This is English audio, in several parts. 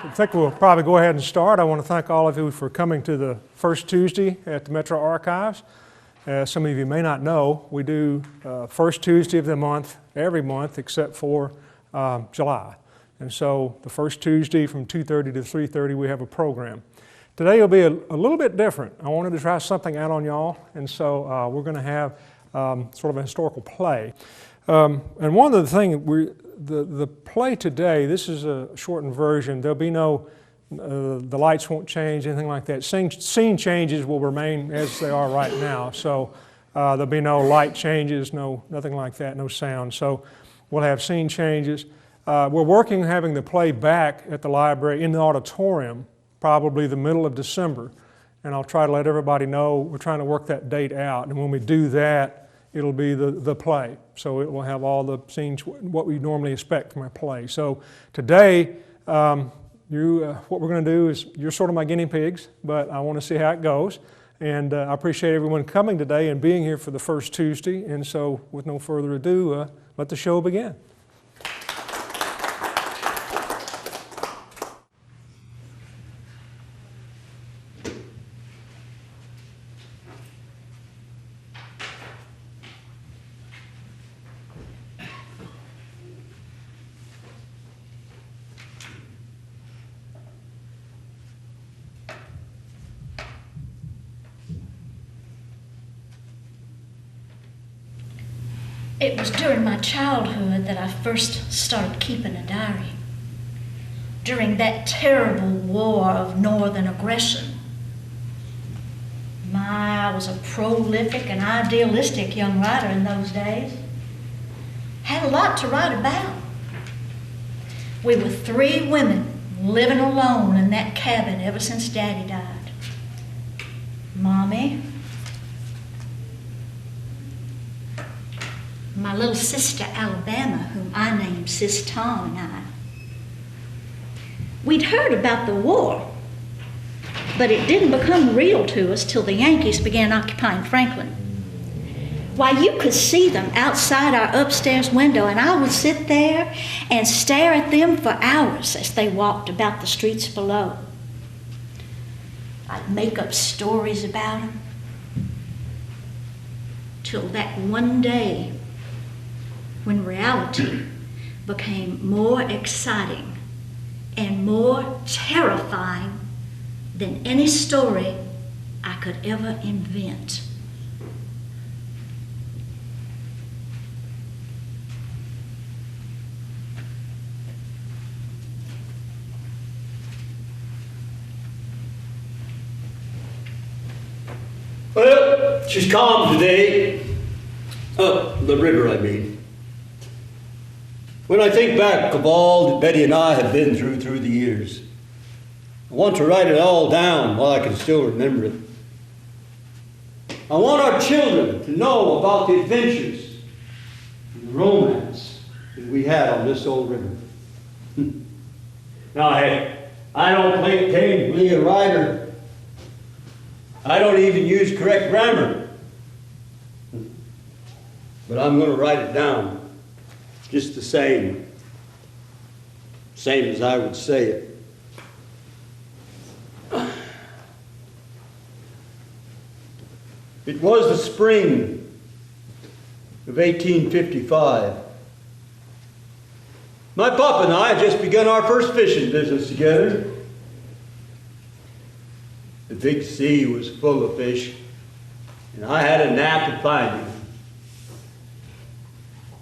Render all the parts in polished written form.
I think we'll probably go ahead and start. I want to thank all of you for coming to the first Tuesday at the Metro Archives. As some of you may not know, we do first Tuesday of the month, every month, except for July. And so the first Tuesday from 2:30 to 3:30, we have a program. Today will be a little bit different. I wanted to try something out on y'all, and so we're going to have sort of a historical play. And one of the things, the play today, this is a shortened version. There'll be no, the lights won't change, anything like that. Scene changes will remain as they are right now. So there'll be no light changes, nothing like that, no sound. So we'll have scene changes. We're working on having the play back at the library in the auditorium, probably the middle of December. And I'll try to let everybody know we're trying to work that date out. And when we do that, it'll be the play. So it will have all the scenes, what we normally expect from a play. So today, what we're going to do is, you're sort of my guinea pigs, but I want to see how it goes. And I appreciate everyone coming today and being here for the first Tuesday. And so with no further ado, let the show begin. It was during my childhood that I first started keeping a diary. During that terrible war of northern aggression. I was a prolific and idealistic young writer in those days. Had a lot to write about. We were 3 women living alone in that cabin ever since Daddy died. Mommy, my little sister Alabama, whom I named Sis Tom, and I. We'd heard about the war, but it didn't become real to us till the Yankees began occupying Franklin. Why, you could see them outside our upstairs window, and I would sit there and stare at them for hours as they walked about the streets below. I'd make up stories about them, till that one day when reality became more exciting and more terrifying than any story I could ever invent. Well, she's calm today. The river, I mean. When I think back of all that Betty and I have been through the years, I want to write it all down while I can still remember it. I want our children to know about the adventures and the romance that we had on this old river. Now, hey, I don't claim to be a writer. I don't even use correct grammar. But I'm going to write it down. Just the same as I would say it. It was the spring of 1855. My papa and I had just begun our first fishing business together. The big sea was full of fish, and I had a knack at finding them.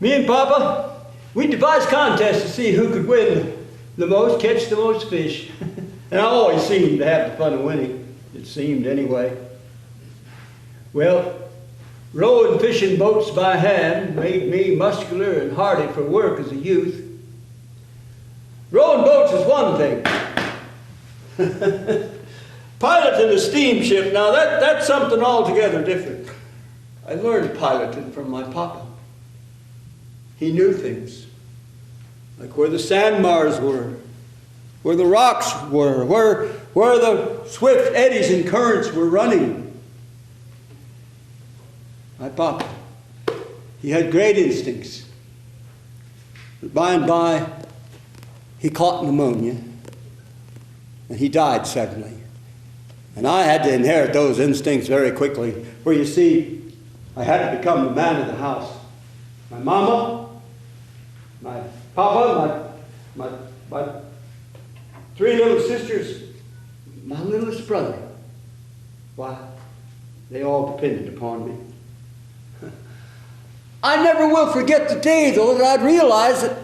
Me and Papa, we devised contests to see who could win the most, catch the most fish. And I always seemed to have the fun of winning. It seemed anyway. Well, rowing fishing boats by hand made me muscular and hardy for work as a youth. Rowing boats is one thing. Piloting a steamship, now that's something altogether different. I learned piloting from my papa. He knew things, like where the sandbars were, where the rocks were, where the swift eddies and currents were running. My papa, he had great instincts. But by and by, he caught pneumonia and he died suddenly. And I had to inherit those instincts very quickly, where you see, I had to become the man of the house. My mama, my papa, my three little sisters, my littlest brother. Why, they all depended upon me. I never will forget the day, though, that I'd realized that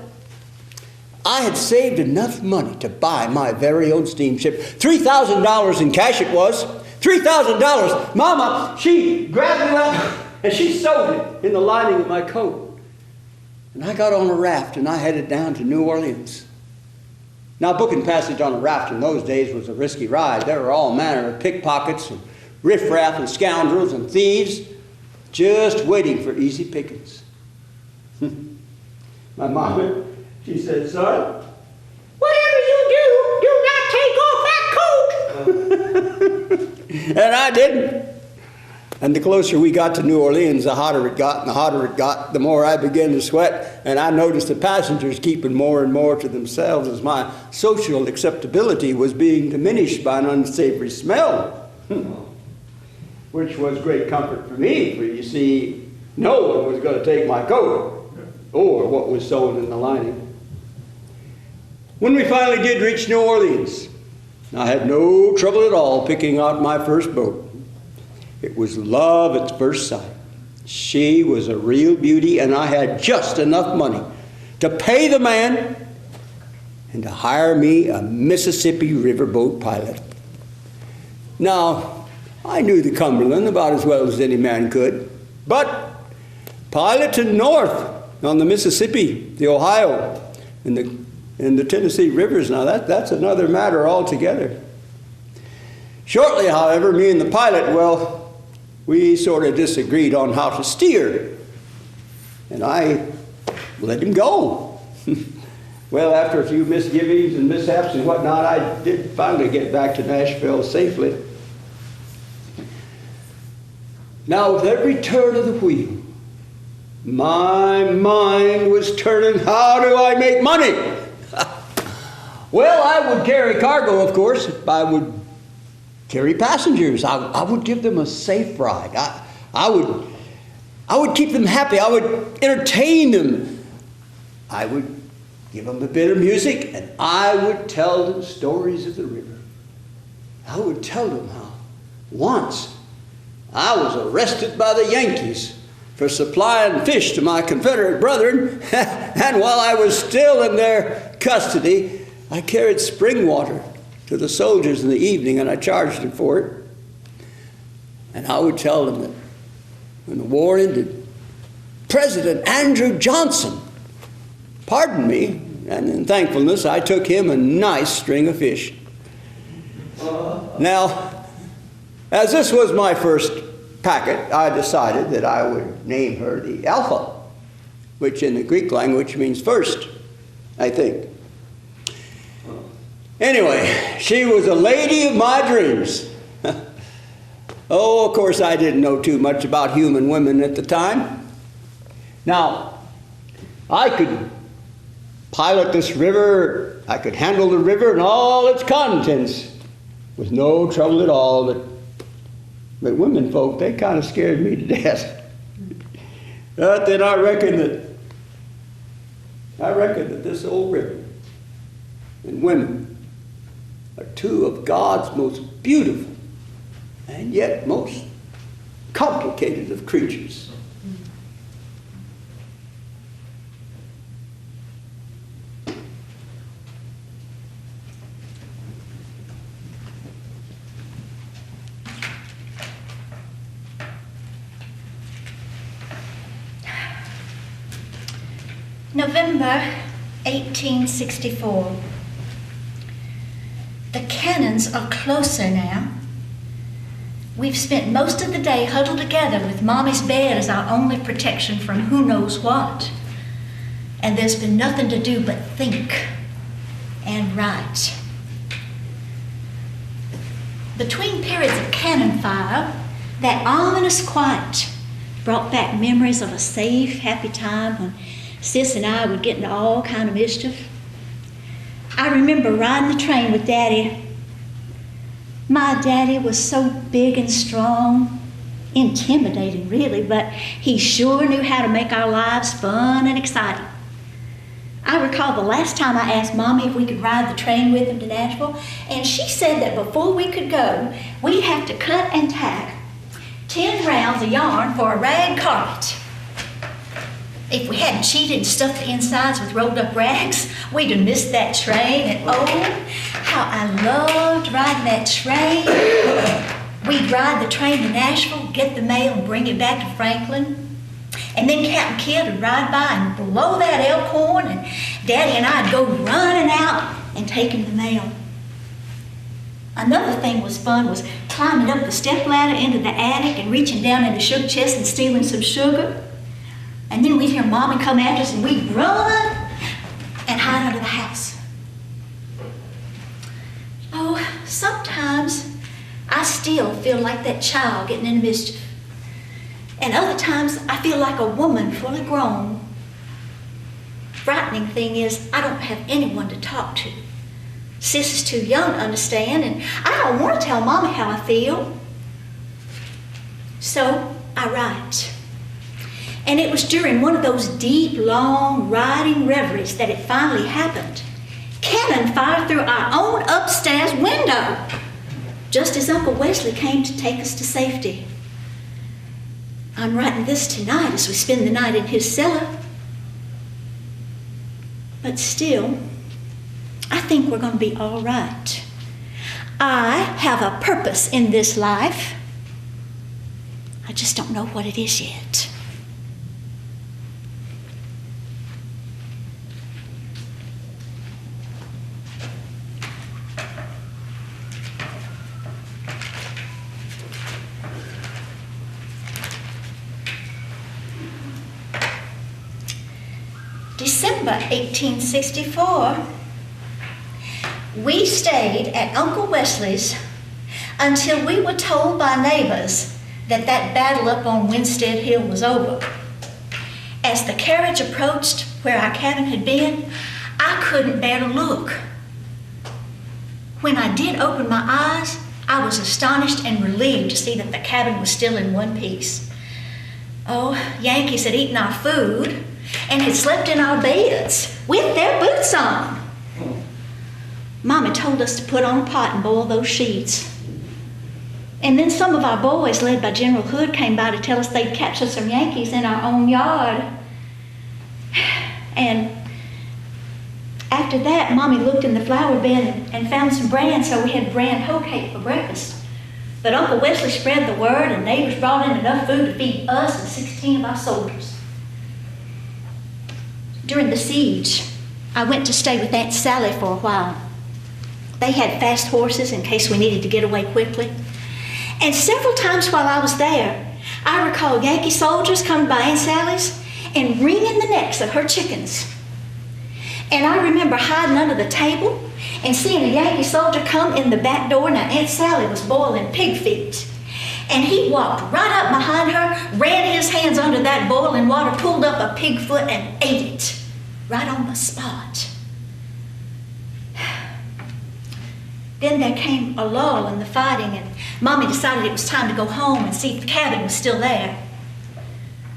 I had saved enough money to buy my very own steamship. $3,000 in cash it was. $3,000. Mama, she grabbed it up and she sewed it in the lining of my coat. And I got on a raft and I headed down to New Orleans. Now, booking passage on a raft in those days was a risky ride. There were all manner of pickpockets and riffraff and scoundrels and thieves just waiting for easy pickings. My mama, she said, son, whatever you do, do not take off that coat. And I didn't. And the closer we got to New Orleans, the hotter it got, and the hotter it got, the more I began to sweat. And I noticed the passengers keeping more and more to themselves as my social acceptability was being diminished by an unsavory smell. Which was great comfort for me, for you see, no one was going to take my coat or what was sewn in the lining. When we finally did reach New Orleans, I had no trouble at all picking out my first boat. It was love at first sight. She was a real beauty, and I had just enough money to pay the man and to hire me a Mississippi riverboat pilot. Now, I knew the Cumberland about as well as any man could, but piloting north on the Mississippi, the Ohio, and the Tennessee rivers, now that's another matter altogether. Shortly, however, me and the pilot, well, we sort of disagreed on how to steer, and I let him go. Well, after a few misgivings and mishaps and whatnot, I did finally get back to Nashville safely. Now, with every turn of the wheel, my mind was turning, how do I make money? Well, I would carry cargo, of course. I would carry passengers. I would give them a safe ride. I would keep them happy. I would entertain them. I would give them a bit of music, and I would tell them stories of the river. I would tell them how once I was arrested by the Yankees for supplying fish to my Confederate brethren, and while I was still in their custody, I carried spring water to the soldiers in the evening, and I charged them for it. And I would tell them that when the war ended, President Andrew Johnson pardoned me, and in thankfulness, I took him a nice string of fish. Now, as this was my first packet, I decided that I would name her the Alpha, which in the Greek language means first, I think. Anyway, she was a lady of my dreams. Oh, of course, I didn't know too much about human women at the time. Now, I could pilot this river, I could handle the river and all its contents with no trouble at all, but women folk, they kind of scared me to death. But then I reckon that this old river and women are two of God's most beautiful and yet most complicated of creatures. November 1864. The cannons are closer now. We've spent most of the day huddled together with Mommy's bed as our only protection from who knows what. And there's been nothing to do but think and write. Between periods of cannon fire, that ominous quiet brought back memories of a safe, happy time when Sis and I would get into all kind of mischief. I remember riding the train with Daddy My daddy was so big and strong, intimidating really, but he sure knew how to make our lives fun and exciting. I recall the last time I asked Mommy if we could ride the train with him to Nashville, and she said that before we could go, we'd have to cut and tack 10 rounds of yarn for a rag carpet. If we hadn't cheated and stuffed the insides with rolled up rags, we'd have missed that train, and oh, how I loved riding that train. We'd ride the train to Nashville, get the mail, and bring it back to Franklin. And then Captain Kidd would ride by and blow that elk horn, and Daddy and I'd go running out and taking the mail. Another thing was fun was climbing up the step ladder into the attic and reaching down in the sugar chest and stealing some sugar. And then we'd hear Mommy come after us and we'd run and hide under the house. Oh, sometimes I still feel like that child getting into mischief. And other times I feel like a woman fully grown. Frightening thing is I don't have anyone to talk to. Sis is too young to understand, and I don't want to tell Mommy how I feel. So I write. And it was during one of those deep, long riding reveries that it finally happened. Cannon fired through our own upstairs window, just as Uncle Wesley came to take us to safety. I'm writing this tonight as we spend the night in his cellar. But still, I think we're going to be all right. I have a purpose in this life. I just don't know what it is yet. December 1864, we stayed at Uncle Wesley's until we were told by neighbors that that battle up on Winstead Hill was over. As the carriage approached where our cabin had been, I couldn't bear to look. When I did open my eyes, I was astonished and relieved to see that the cabin was still in one piece. Oh, Yankees had eaten our food and had slept in our beds with their boots on. Mommy told us to put on a pot and boil those sheets. And then some of our boys, led by General Hood, came by to tell us they'd captured some Yankees in our own yard. And after that, Mommy looked in the flower bed and found some bran, so we had bran hoe cake for breakfast. But Uncle Wesley spread the word, and neighbors brought in enough food to feed us and 16 of our soldiers. During the siege, I went to stay with Aunt Sally for a while. They had fast horses in case we needed to get away quickly. And several times while I was there, I recall Yankee soldiers coming by Aunt Sally's and wringing the necks of her chickens. And I remember hiding under the table and seeing a Yankee soldier come in the back door. Now Aunt Sally was boiling pig feet. And he walked right up behind her, ran his hands under that boiling water, pulled up a pig foot and ate it right on the spot. Then there came a lull in the fighting, and Mommy decided it was time to go home and see if the cabin was still there.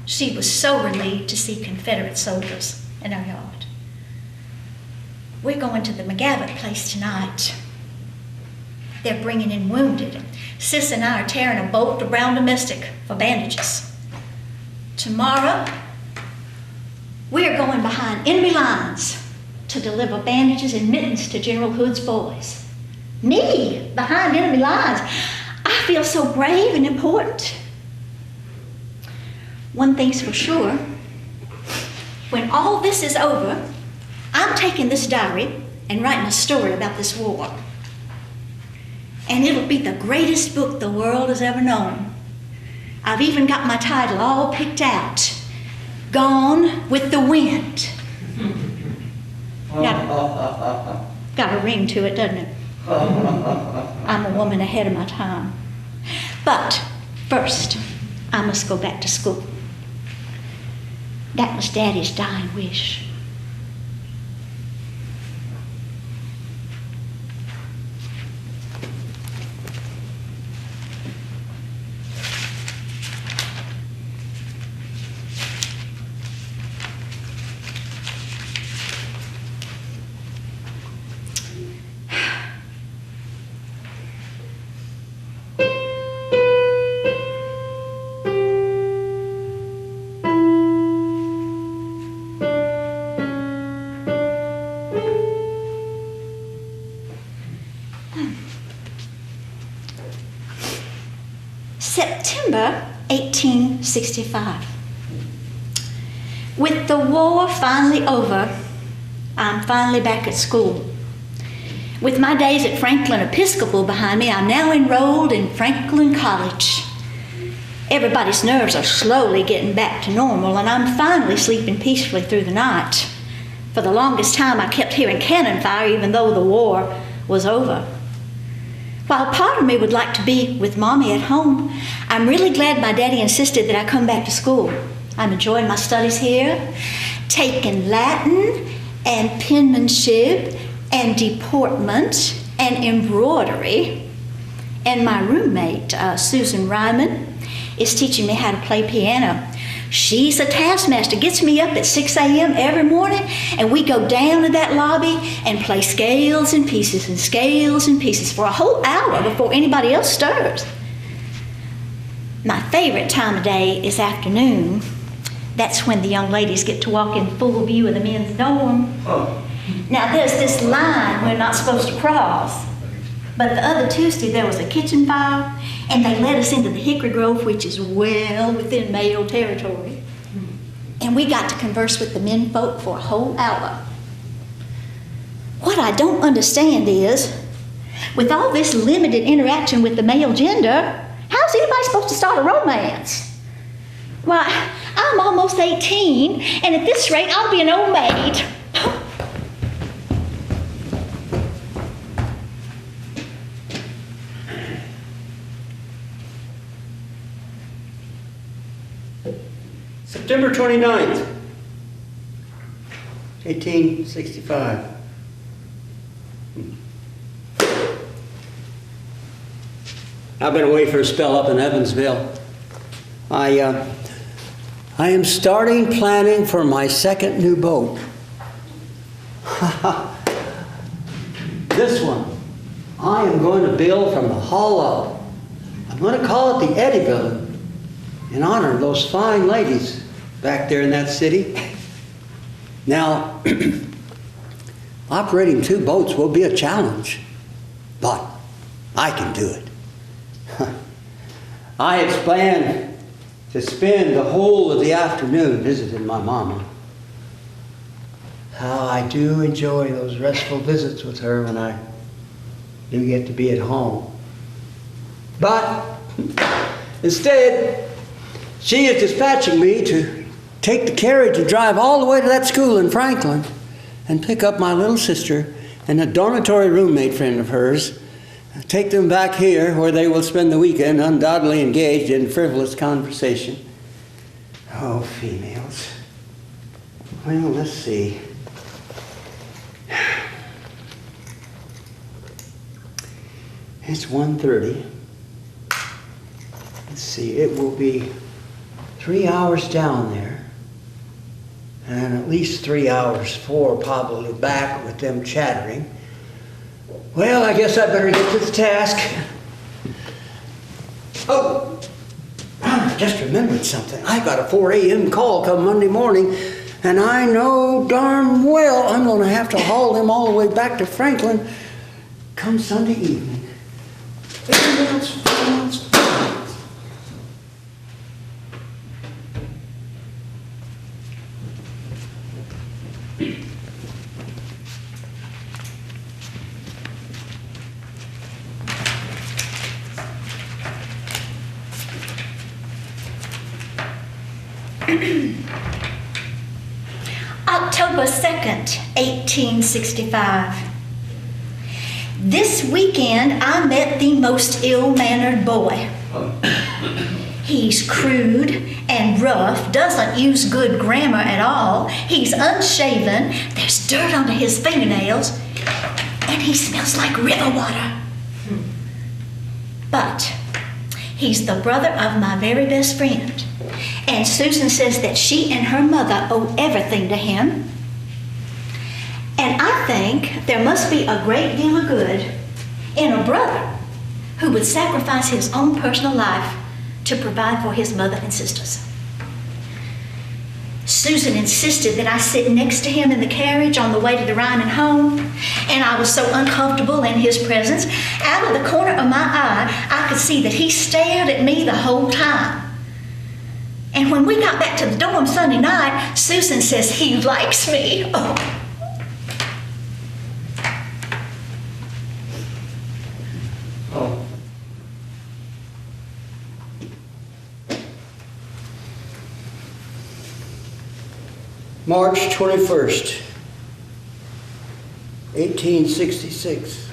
She was so relieved to see Confederate soldiers in our yard. We're going to the McGavitt place tonight. They're bringing in wounded. Sis and I are tearing a bolt of Brown Domestic for bandages. Tomorrow, we're going behind enemy lines to deliver bandages and mittens to General Hood's boys. Me, behind enemy lines. I feel so brave and important. One thing's for sure. When all this is over, I'm taking this diary and writing a story about this war. And it'll be the greatest book the world has ever known. I've even got my title all picked out. Gone with the Wind. Got a ring to it, doesn't it? I'm a woman ahead of my time. But first, I must go back to school. That was Daddy's dying wish. September 1865. With the war finally over, I'm finally back at school. With my days at Franklin Episcopal behind me, I'm now enrolled in Franklin College. Everybody's nerves are slowly getting back to normal, and I'm finally sleeping peacefully through the night. For the longest time, I kept hearing cannon fire even though the war was over. While part of me would like to be with Mommy at home, I'm really glad my daddy insisted that I come back to school. I'm enjoying my studies here, taking Latin and penmanship and deportment and embroidery. And my roommate, Susan Ryman, is teaching me how to play piano. She's a taskmaster, gets me up at 6 a.m. every morning, and we go down to that lobby and play scales and pieces for a whole hour before anybody else stirs. My favorite time of day is afternoon. That's when the young ladies get to walk in full view of the men's dorm. Oh. Now there's this line we're not supposed to cross, but the other Tuesday there was a kitchen fire, and they led us into the hickory grove, which is well within male territory. And we got to converse with the men folk for a whole hour. What I don't understand is, with all this limited interaction with the male gender, how's anybody supposed to start a romance? Why, I'm almost 18, and at this rate, I'll be an old maid. September 29th, 1865. I've been away for a spell up in Evansville. I am starting planning for my second new boat. This one, I am going to build from the hull up. I'm going to call it the Eddie Building in honor of those fine ladies back there in that city. Now, operating two boats will be a challenge, but I can do it. I had planned to spend the whole of the afternoon visiting my mama. How I do enjoy those restful visits with her when I do get to be at home. But instead, she is dispatching me to take the carriage and drive all the way to that school in Franklin and pick up my little sister and a dormitory roommate friend of hers, take them back here where they will spend the weekend undoubtedly engaged in frivolous conversation. Oh, females. Well, let's see. It's 1:30. Let's see, it will be 3 hours down there, and at least 3 hours, 4 probably back with them chattering. Well, I guess I better get to the task. Oh, I just remembered something. I got a 4 a.m. call come Monday morning, and I know darn well I'm going to have to haul them all the way back to Franklin come Sunday evening. October 2nd, 1865. This weekend, I met the most ill-mannered boy. He's crude and rough, doesn't use good grammar at all. He's unshaven, there's dirt under his fingernails, and he smells like river water. But he's the brother of my very best friend, and Susan says that she and her mother owe everything to him. And I think there must be a great deal of good in a brother who would sacrifice his own personal life to provide for his mother and sisters. Susan insisted that I sit next to him in the carriage on the way to the Ryman home, and I was so uncomfortable in his presence, out of the corner of my eye, I could see that he stared at me the whole time. And when we got back to the dorm Sunday night, Susan says he likes me. Oh. March 21st, 1866.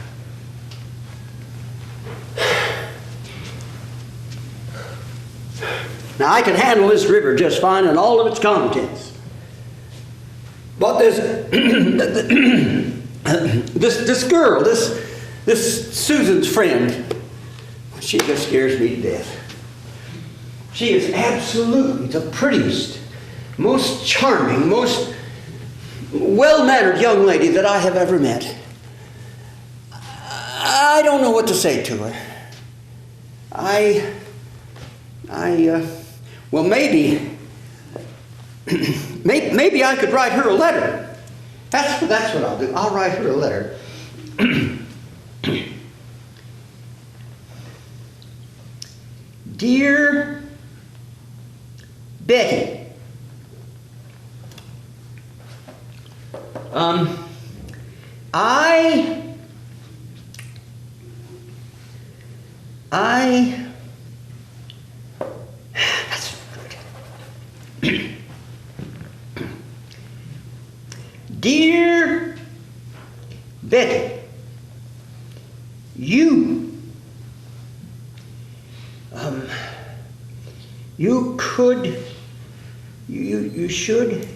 Now I can handle this river just fine and all of its contents. But this girl, this Susan's friend, she just scares me to death. She is absolutely the prettiest, most charming, most well-mannered young lady that I have ever met. I don't know what to say to her. Well, maybe I could write her a letter. That's what I'll do. I'll write her a letter. Dear Bettie, that's Dear Bettie, you should.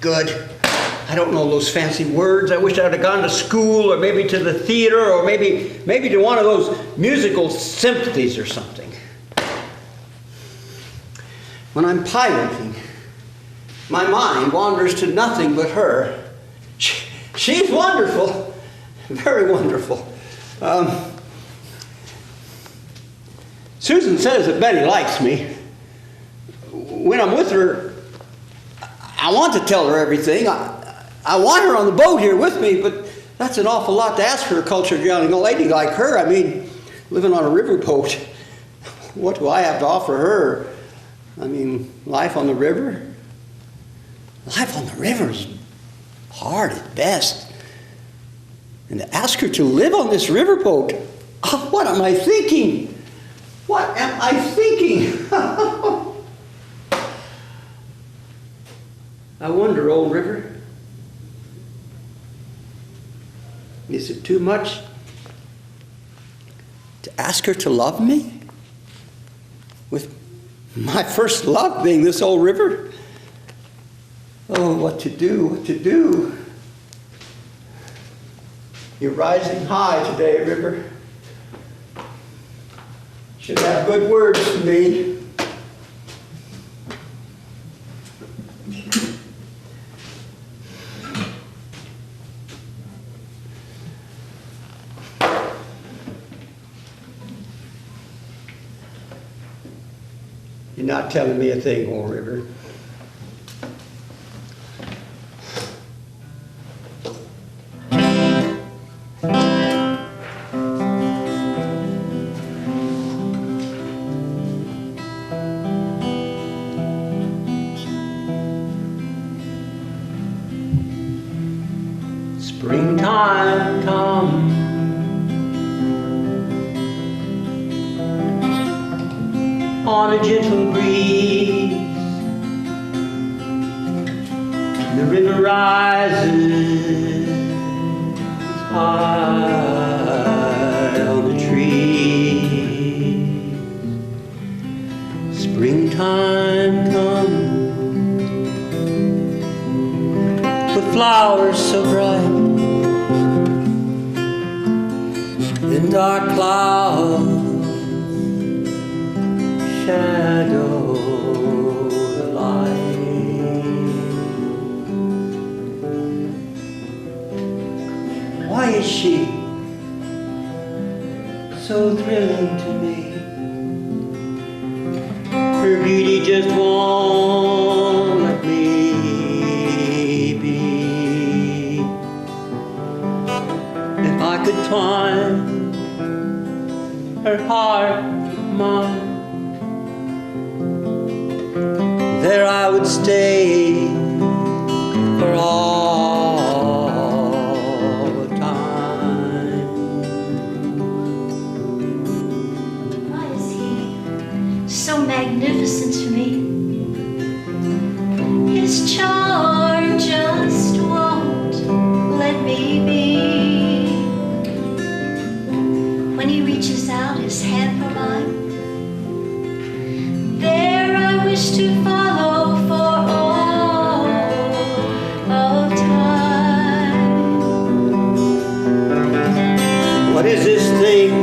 Good. I don't know those fancy words. I wish I'd have gone to school, or maybe to the theater, or maybe to one of those musical symphonies or something. When I'm piloting, my mind wanders to nothing but her. She's wonderful, very wonderful. Susan says that Bettie likes me. When I'm with her, I want to tell her everything. I want her on the boat here with me, but that's an awful lot to ask for a cultured young lady like her. I mean, living on a riverboat, what do I have to offer her? I mean, life on the river? Life on the river is hard at best. And to ask her to live on this riverboat, oh, what am I thinking? What am I thinking? I wonder, old river, is it too much to ask her to love me? With my first love being this old river? Oh, what to do, what to do? You're rising high today, river. Should have good words for me. You're not telling me a thing, old river. Springtime come, on a gentle breeze, the river rises high on the trees. Springtime comes, with flowers so bright, in dark clouds shadow the light. Why is she so thrilling to me? Her beauty just won't I could twine her heart with mine. There I would stay for all the time. Why is he so magnificent to me? His charm just won't let me be. When he reaches out his hand for mine, there I wish to follow for all of time. What is this thing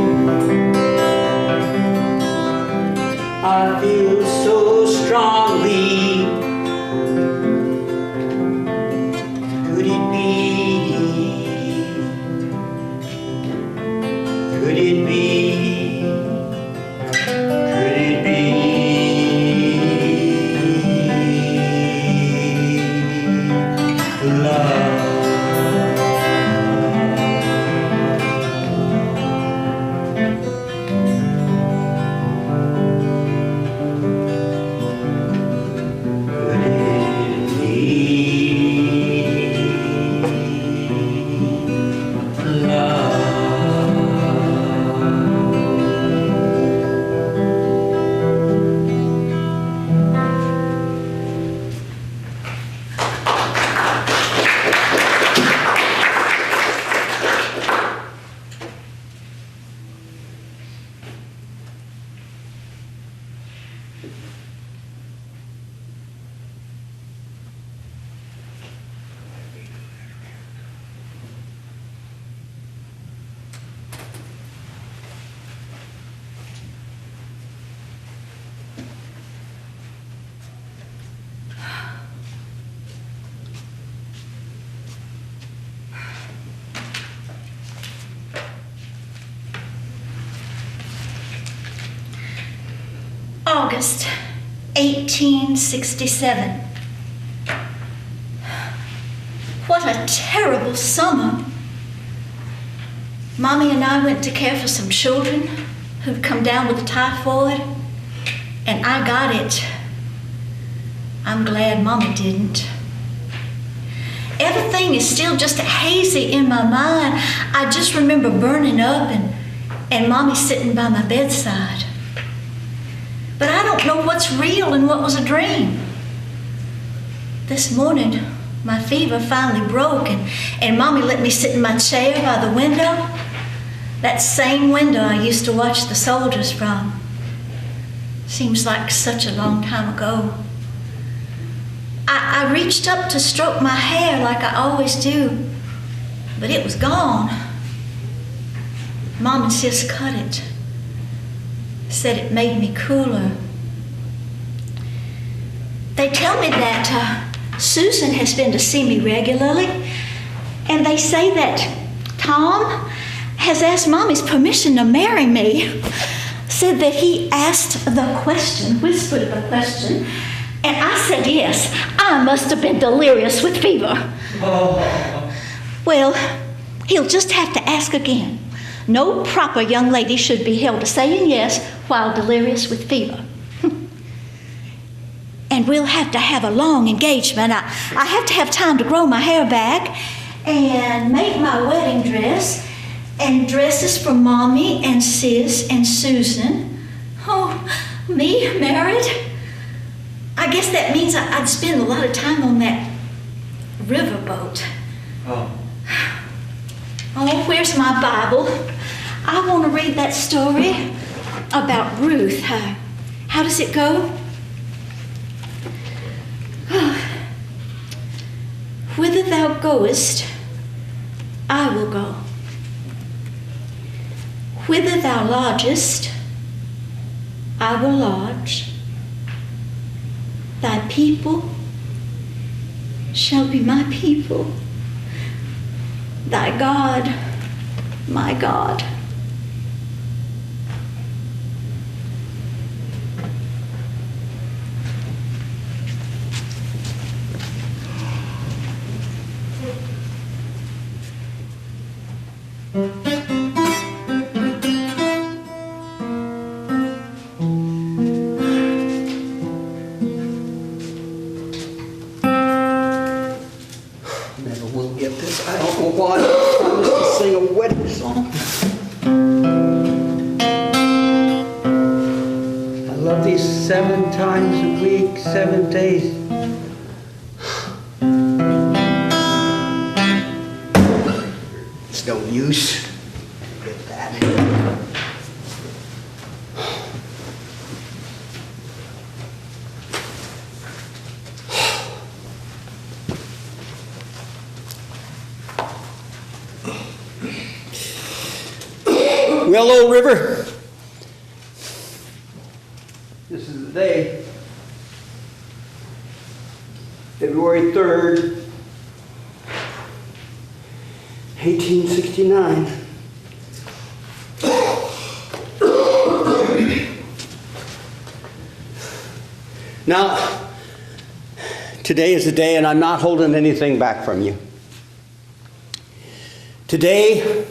I feel so strongly? Could it be? Could it be? Could it be love? Could it be love? August 1867. What a terrible summer. Mommy and I went to care for some children who'd come down with typhoid, and I got it. I'm glad Mommy didn't. Everything is still just hazy in my mind. I just remember burning up and Mommy sitting by my bedside. But I don't know what's real and what was a dream. This morning, my fever finally broke and Mommy let me sit in my chair by the window. That same window I used to watch the soldiers from. Seems like such a long time ago. I reached up to stroke my hair like I always do, but it was gone. Mom and Sis cut it. Said it made me cooler. They tell me that Susan has been to see me regularly, and they say that Tom has asked Mommy's permission to marry me. Said that he asked the question, whispered the question, and I said yes. I must have been delirious with fever. Oh. Well, he'll just have to ask again. No proper young lady should be held to saying yes while delirious with fever. And we'll have to have a long engagement. I have to have time to grow my hair back and make my wedding dress and dresses for Mommy and Sis and Susan. Oh, me married? I guess that means I'd spend a lot of time on that riverboat. Oh. Oh, where's my Bible? I want to read that story about Ruth. How does it go? Whither thou goest, I will go. Whither thou lodgest, I will lodge. Thy people shall be my people. Thy God, my God. Mm-hmm. I love these 7 times a week, 7 days. It's no use. Get that. Well, old River, this is the day, February 3rd, 1869. Now, today is the day, and I'm not holding anything back from you. Today,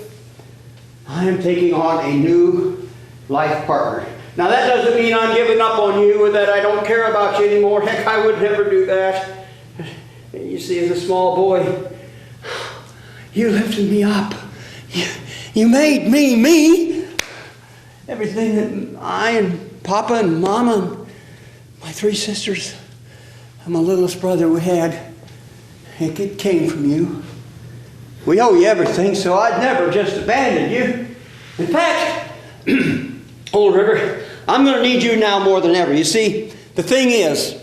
I am taking on a new life partner. Now that doesn't mean I'm giving up on you or that I don't care about you anymore. Heck, I would never do that. You see, as a small boy, you lifted me up. You made me me. Everything that I and Papa and Mama and my 3 sisters and my littlest brother we had, it came from you. We owe you everything, so I'd never just abandon you. In fact, old River, I'm going to need you now more than ever. You see, the thing is,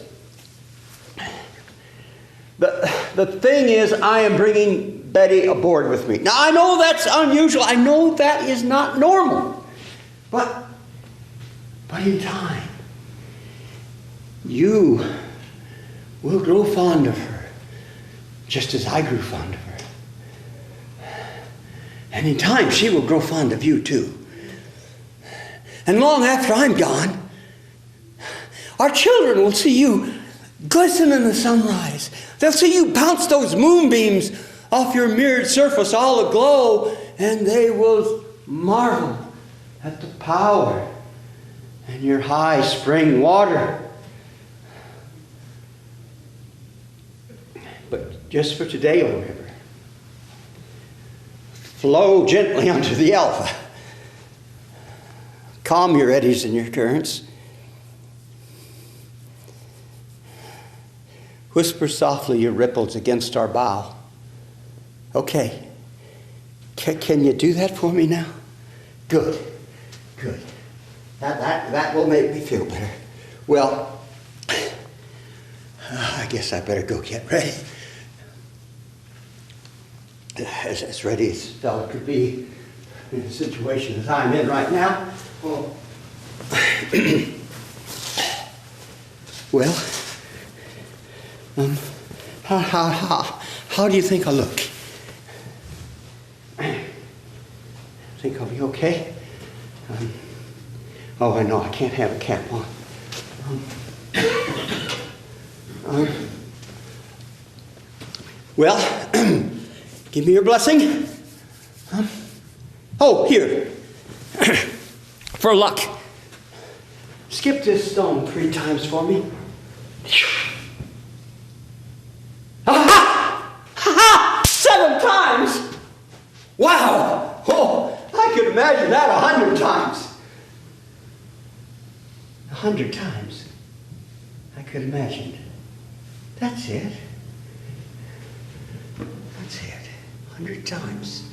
I am bringing Betty aboard with me. Now, I know that's unusual. I know that is not normal. But in time, you will grow fond of her, just as I grew fond of her. And in time, she will grow fond of you too. And long after I'm gone, our children will see you glisten in the sunrise. They'll see you bounce those moonbeams off your mirrored surface all aglow, and they will marvel at the power in your high spring water. But just for today, old River, flow gently onto the Alpha. Calm your eddies and your currents. Whisper softly your ripples against our bow. Okay. Can you do that for me now? Good. Good. That will make me feel better. Well, I guess I better go get ready. As ready as a fella could be in a situation as I'm in right now. Well, how do you think I look? Think I'll be okay? Oh, I know, I can't have a cap on. Well, give me your blessing. Oh, here. For luck. Skip this stone 3 times for me. Ha ha! 7 times! Wow! Oh, I could imagine that 100 times. 100 times. I could imagine. That's it. That's it. 100 times.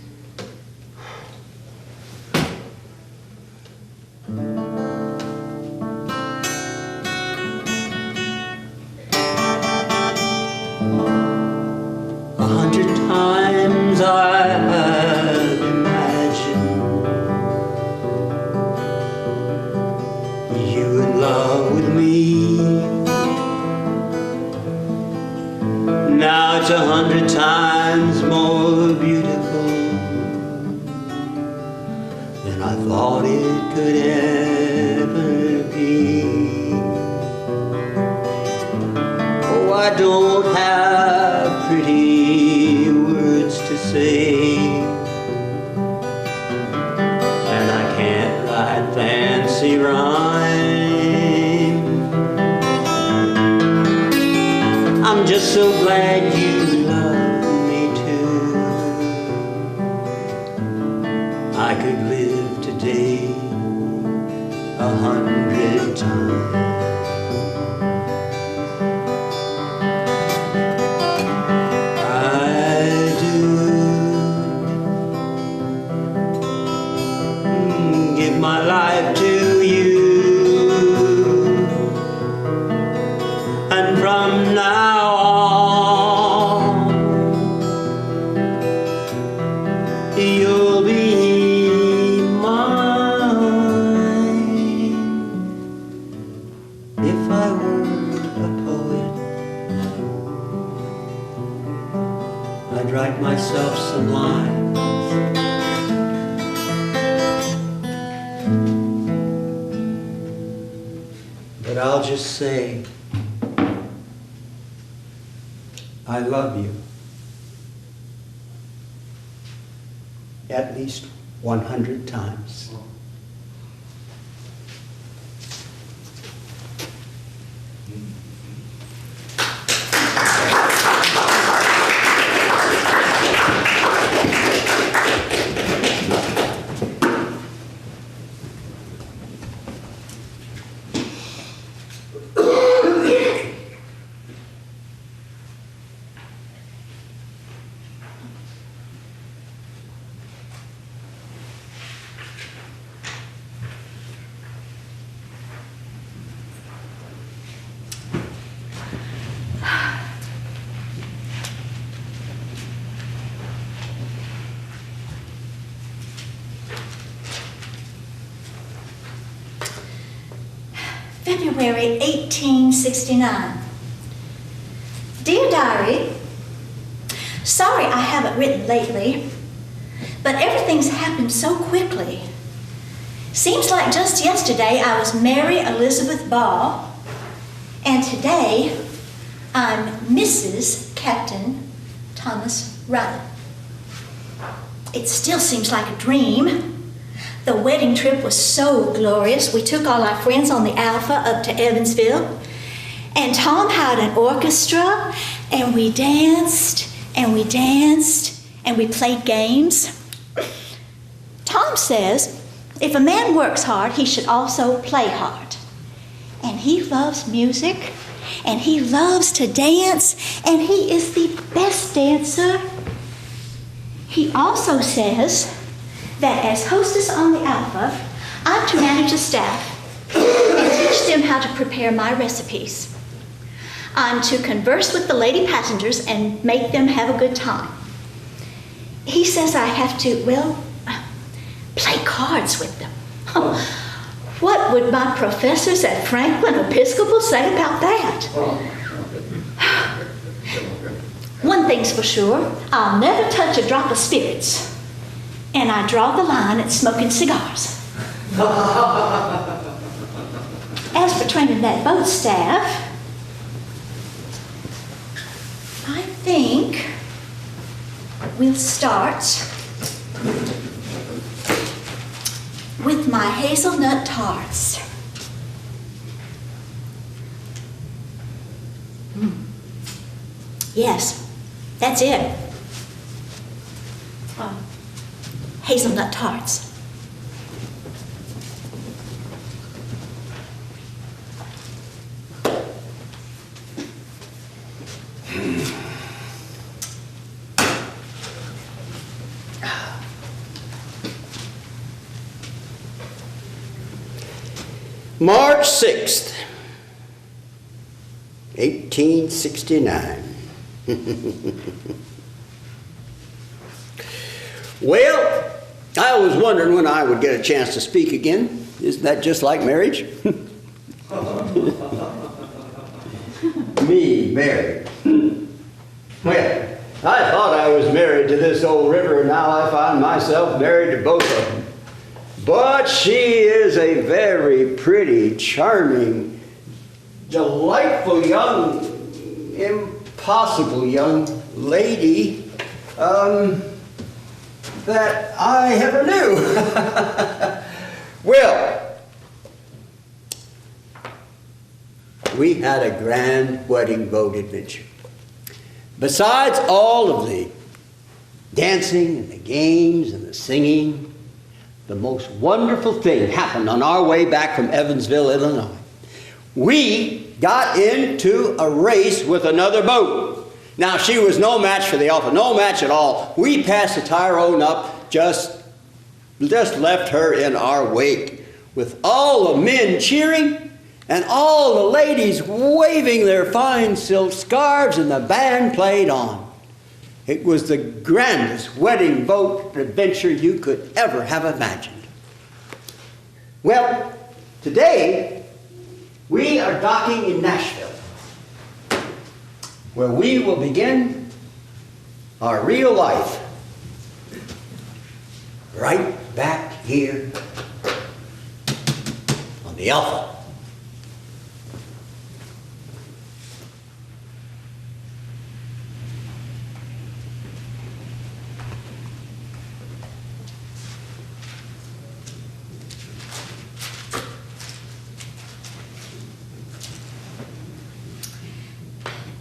Times I had imagined you in love with me. Now it's 100 times more beautiful than I thought it could ever be. Oh, I don't have pretty to say, and I can't write fancy rhyme. I'm just so glad you love me too. I I could live today 100 times. I do give my life to you, and from now on you'll be mine. If I were a poet, I'd write myself some lines. But I'll just say, I love you at least 100 times. February 1869. Dear Diary, sorry I haven't written lately, but everything's happened so quickly. Seems like just yesterday I was Mary Elizabeth Baugh, and today I'm Mrs. Captain Thomas Ryman. It still seems like a dream. The wedding trip was so glorious. We took all our friends on the Alpha up to Evansville, and Tom had an orchestra, and we danced, and we danced, and we played games. Tom says if a man works hard, he should also play hard. And he loves music, and he loves to dance, and he is the best dancer. He also says that as hostess on the Alpha, I'm to manage the staff and teach them how to prepare my recipes. I'm to converse with the lady passengers and make them have a good time. He says I have to, play cards with them. What would my professors at Franklin Episcopal say about that? One thing's for sure, I'll never touch a drop of spirits. And I draw the line at smoking cigars. As for training that boat staff, I think we'll start with my hazelnut tarts. Yes, that's it. Hazelnut tarts. March 6th, 1869. Well, I was wondering when I would get a chance to speak again. Isn't that just like marriage? Me, married. Well, I thought I was married to this old river, and now I find myself married to both of them. But she is a very pretty, charming, delightful young, impossible young lady that I ever knew. Well, we had a grand wedding boat adventure. Besides all of the dancing and the games and the singing, the most wonderful thing happened on our way back from Evansville, Illinois. We got into a race with another boat. Now, she was no match for the Alpha, no match at all. We passed the Tyrone up, just left her in our wake, with all the men cheering and all the ladies waving their fine silk scarves, and the band played on. It was the grandest wedding boat adventure you could ever have imagined. Well, today we are docking in Nashville, where we will begin our real life right back here on the Alpha.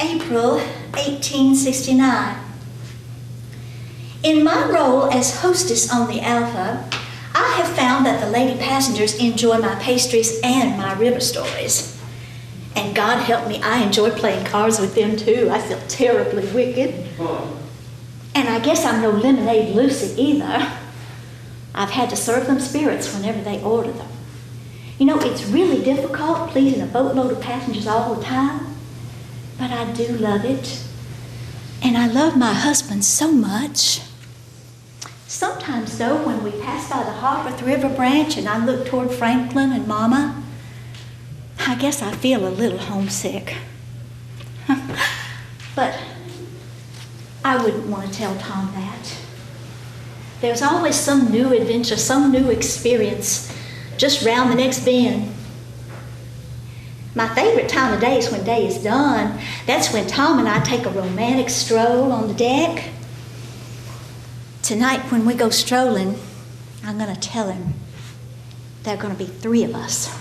April 1869. In my role as hostess on the Alpha, I have found that the lady passengers enjoy my pastries and my river stories. And God help me, I enjoy playing cards with them too. I feel terribly wicked. And I guess I'm no Lemonade Lucy either. I've had to serve them spirits whenever they order them. You know, it's really difficult pleasing a boatload of passengers all the time. But I do love it. And I love my husband so much. Sometimes, though, when we pass by the Harpeth River branch and I look toward Franklin and Mama, I guess I feel a little homesick. But I wouldn't want to tell Tom that. There's always some new adventure, some new experience just round the next bend. My favorite time of day is when day is done. That's when Tom and I take a romantic stroll on the deck. Tonight when we go strolling, I'm going to tell him there are going to be 3 of us.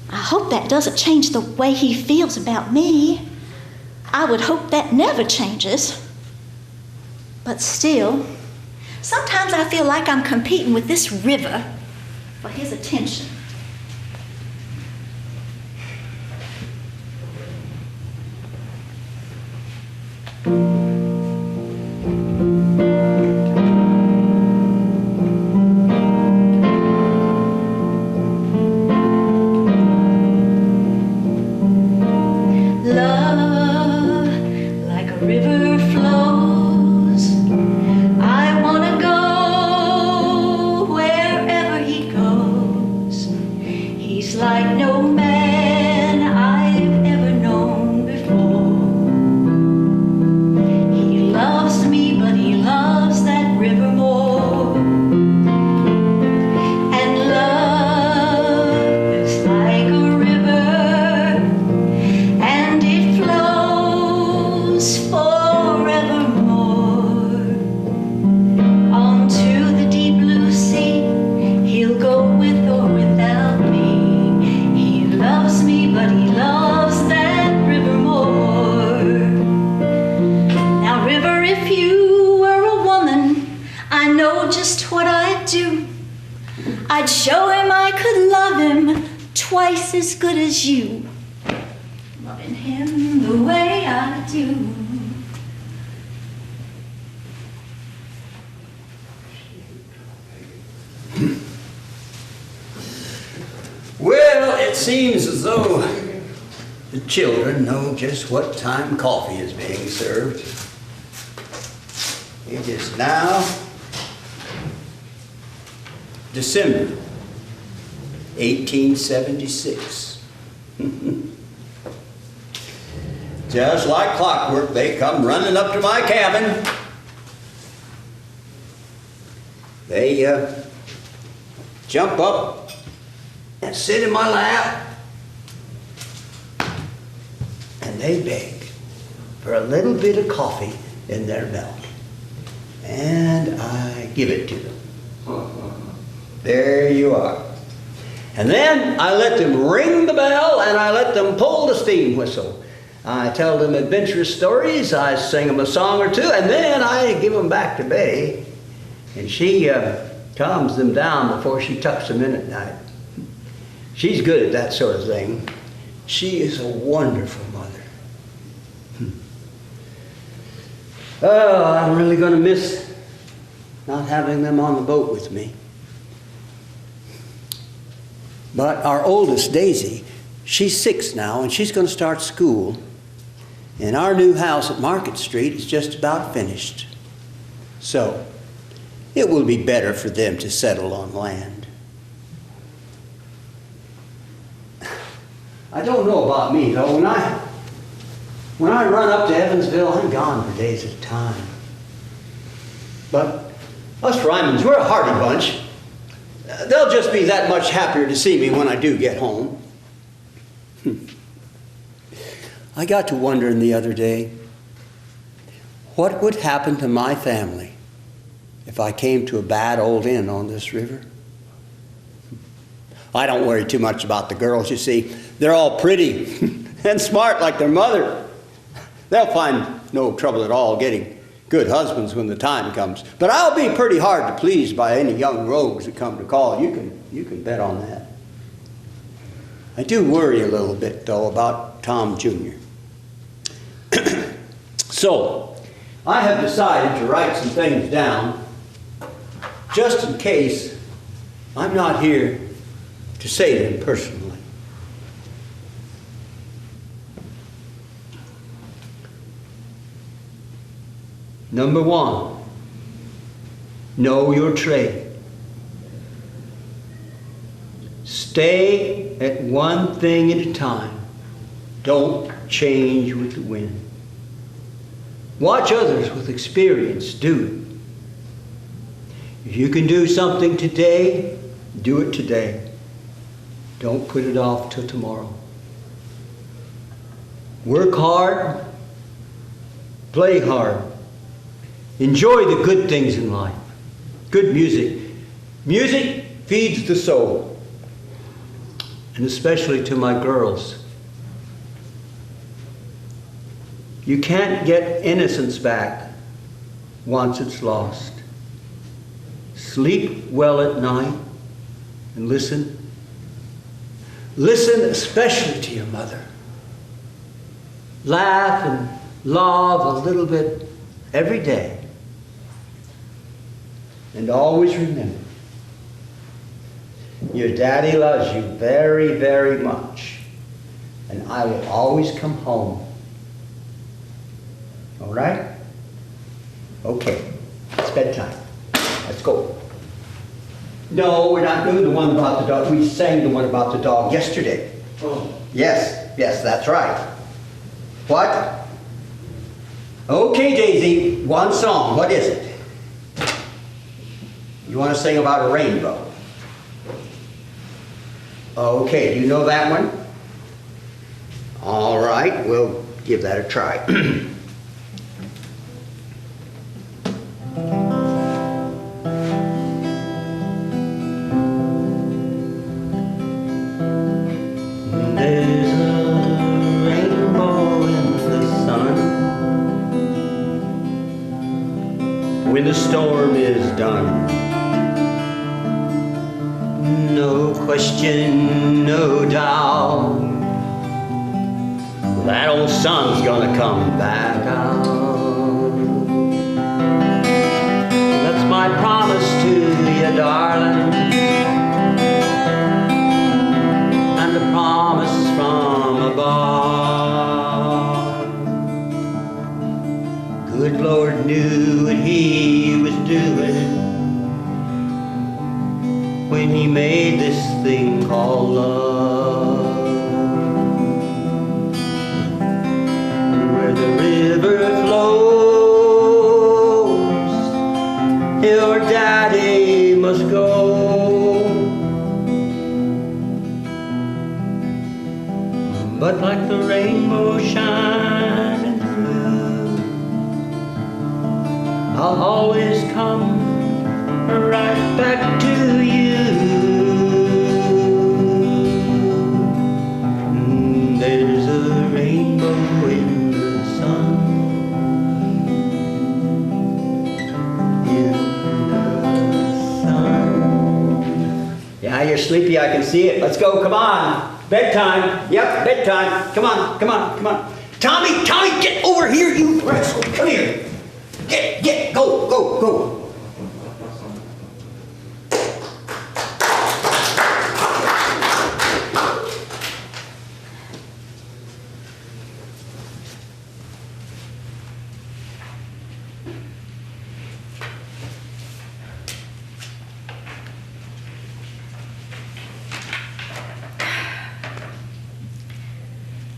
I hope that doesn't change the way he feels about me. I would hope that never changes. But still, sometimes I feel like I'm competing with this river for his attention. I'd show him I could love him twice as good as you, loving him the way I do. Well, it seems as though the children know just what time coffee is being served. It is now December 1876. Just like clockwork, they come running up to my cabin. They jump up and sit in my lap, and they beg for a little bit of coffee in their milk, and I give it to them. There you are. And then I let them ring the bell, and I let them pull the steam whistle. I tell them adventurous stories, I sing them a song or two, and then I give them back to Bettie, and she calms them down before she tucks them in at night. She's good at that sort of thing. She is a wonderful mother. Oh, I'm really going to miss not having them on the boat with me. But our oldest, Daisy, she's 6 now, and she's going to start school. And our new house at Market Street is just about finished. So, it will be better for them to settle on land. I don't know about me, though. When I run up to Evansville, I'm gone for days at a time. But us Rymans, we're a hardy bunch. They'll just be that much happier to see me when I do get home. I got to wondering the other day, what would happen to my family if I came to a bad old inn on this river? I don't worry too much about the girls, you see. They're all pretty and smart like their mother. They'll find no trouble at all getting good husbands when the time comes. But I'll be pretty hard to please by any young rogues that come to call. You can bet on that. I do worry a little bit, though, about Tom Jr. So, I have decided to write some things down just in case I'm not here to say them personally. Number 1, know your trade. Stay at one thing at a time. Don't change with the wind. Watch others with experience do it. If you can do something today, do it today. Don't put it off till tomorrow. Work hard, play hard. Enjoy the good things in life. Good music. Music feeds the soul. And especially to my girls. You can't get innocence back once it's lost. Sleep well at night and listen. Listen especially to your mother. Laugh and love a little bit every day. And always remember, your daddy loves you very, very much. And I will always come home. All right? Okay. It's bedtime. Let's go. No, we're not doing the one about the dog. We sang the one about the dog yesterday. Oh. Yes, that's right. What? Okay, Daisy, one song. What is it? You want to sing about a rainbow? Okay, do you know that one? All right, we'll give that a try. There's a rainbow in the sun when the storm is done. No question, no doubt, that old sun's gonna come back out. That's my promise to you, darling, and a promise from above. Good Lord knew what He was doing when He made this thing called love. Where the river flows, your daddy must go. But like the rainbow shining through, I'll always come right back to you. There's a rainbow in the sun, in the sun. Now you're sleepy, I can see it. Let's go, come on. Bedtime. Yep, bedtime. Come on, come on, come on. Tommy, Tommy, get over here, you rascal. Come here. Get, go, go, go.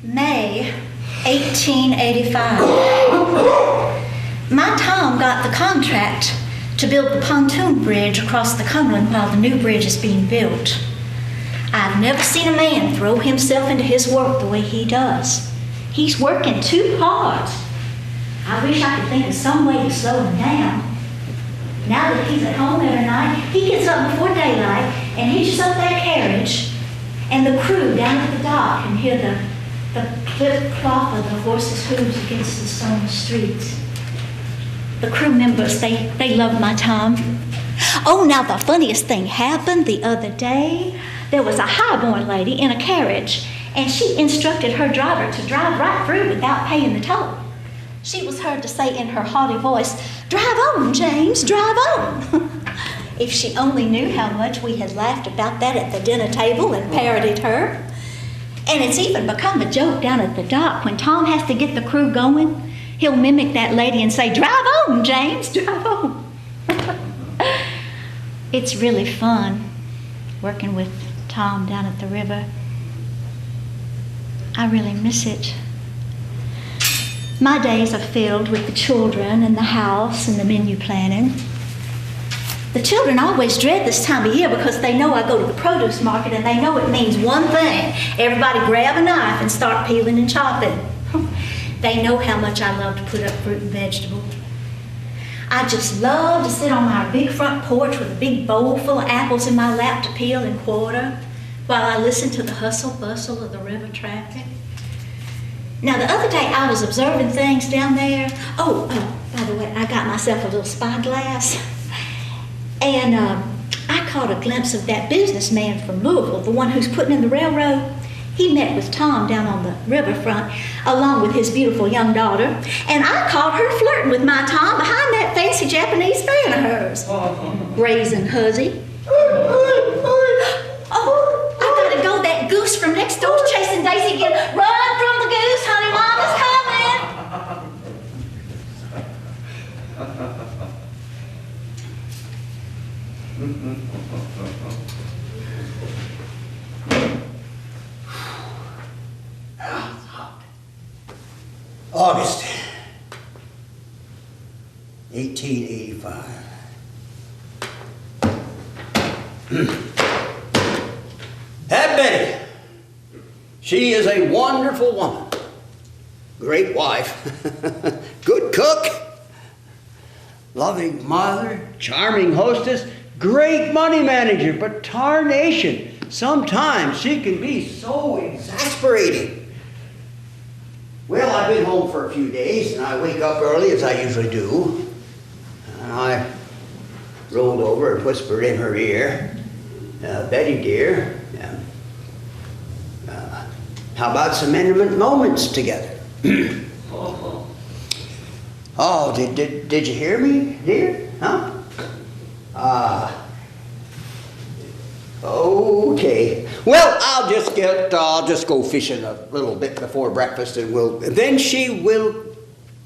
May 1885. My Tom got the contract to build the pontoon bridge across the Cumberland while the new bridge is being built. I've never seen a man throw himself into his work the way he does. He's working too hard. I wish I could think of some way to slow him down. Now that he's at home every night, he gets up before daylight and hitches up that carriage, and the crew down at the dock can hear the clip-clop of the horses' hooves against the stone streets. The crew members, they love my Tom. Oh, now the funniest thing happened the other day. There was a highborn lady in a carriage, and she instructed her driver to drive right through without paying the toll. She was heard to say in her haughty voice, "Drive on, James, drive on." If she only knew how much we had laughed about that at the dinner table and parodied her. And it's even become a joke down at the dock. When Tom has to get the crew going, he'll mimic that lady and say, "Drive on, James, drive on." It's really fun working with Tom down at the river. I really miss it. My days are filled with the children and the house and the menu planning. The children always dread this time of year because they know I go to the produce market and they know it means one thing. Everybody grab a knife and start peeling and chopping. They know how much I love to put up fruit and vegetables. I just love to sit on my big front porch with a big bowl full of apples in my lap to peel and quarter while I listen to the hustle bustle of the river traffic. Now, the other day I was observing things down there. Oh, by the way, I got myself a little spyglass. And I caught a glimpse of that businessman from Louisville, the one who's putting in the railroad. He met with Tom down on the riverfront, along with his beautiful young daughter, and I caught her flirting with my Tom behind that fancy Japanese fan of hers. Brazen hussy. Oh, I gotta go. That goose from next door's chasing Daisy again. Run from the goose, honey, Mama's coming. August 1885. That Bettie, she is a wonderful woman, great wife, good cook, loving mother, charming hostess, great money manager, but tarnation, sometimes she can be so exasperating. Well, I've been home for a few days, and I wake up early, as I usually do, and I rolled over and whispered in her ear, "Betty, dear, how about some intimate moments together?" Oh, did you hear me, dear? Huh? Okay. Well, I'll just go fishing a little bit before breakfast, and then she will